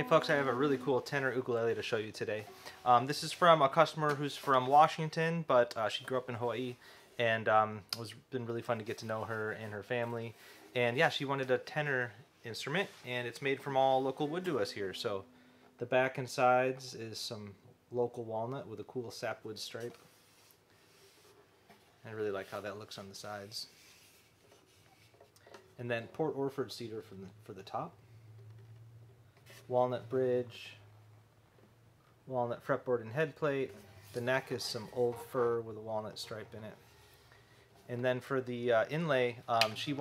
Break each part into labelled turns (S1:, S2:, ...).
S1: folks, I have a really cool tenor ukulele to show you today. This is from a customer who's from Washington, but she grew up in Hawaii, and it's been really fun to get to know her and her family. And yeah, she wanted a tenor instrument, and it's made from all local wood to us here. So the back and sides is some local walnut with a cool sapwood stripe. I really like how that looks on the sides. And then Port Orford cedar for the top. Walnut bridge, walnut fretboard and head plate. The neck is some old fir with a walnut stripe in it. And then for the inlay, she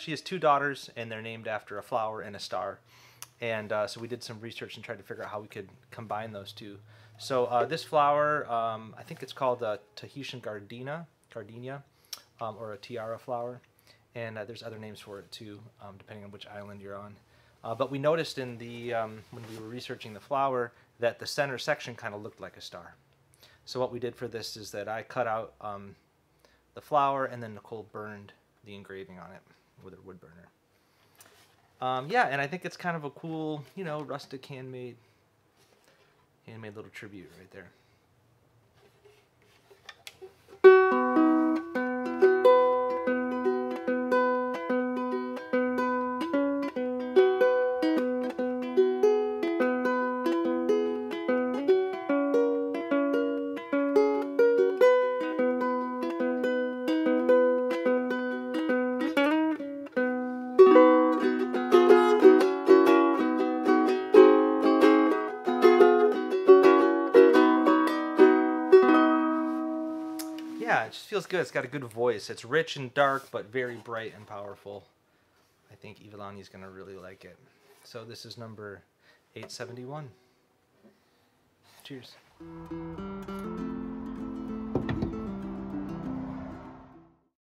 S1: has two daughters, and they're named after a flower and a star. And so we did some research and tried to figure out how we could combine those two. So this flower, I think it's called Tahitian gardenia, or a tiara flower. And there's other names for it too, depending on which island you're on. But we noticed in the when we were researching the flower that the center section kind of looked like a star. So what we did for this is that I cut out the flower, and then Nicole burned the engraving on it with her wood burner. Yeah, and I think it's kind of a cool, you know, rustic handmade little tribute right there. Yeah, it just feels good. It's got a good voice. It's rich and dark, but very bright and powerful. I think Ivalani's going to really like it. So this is number 871. Cheers.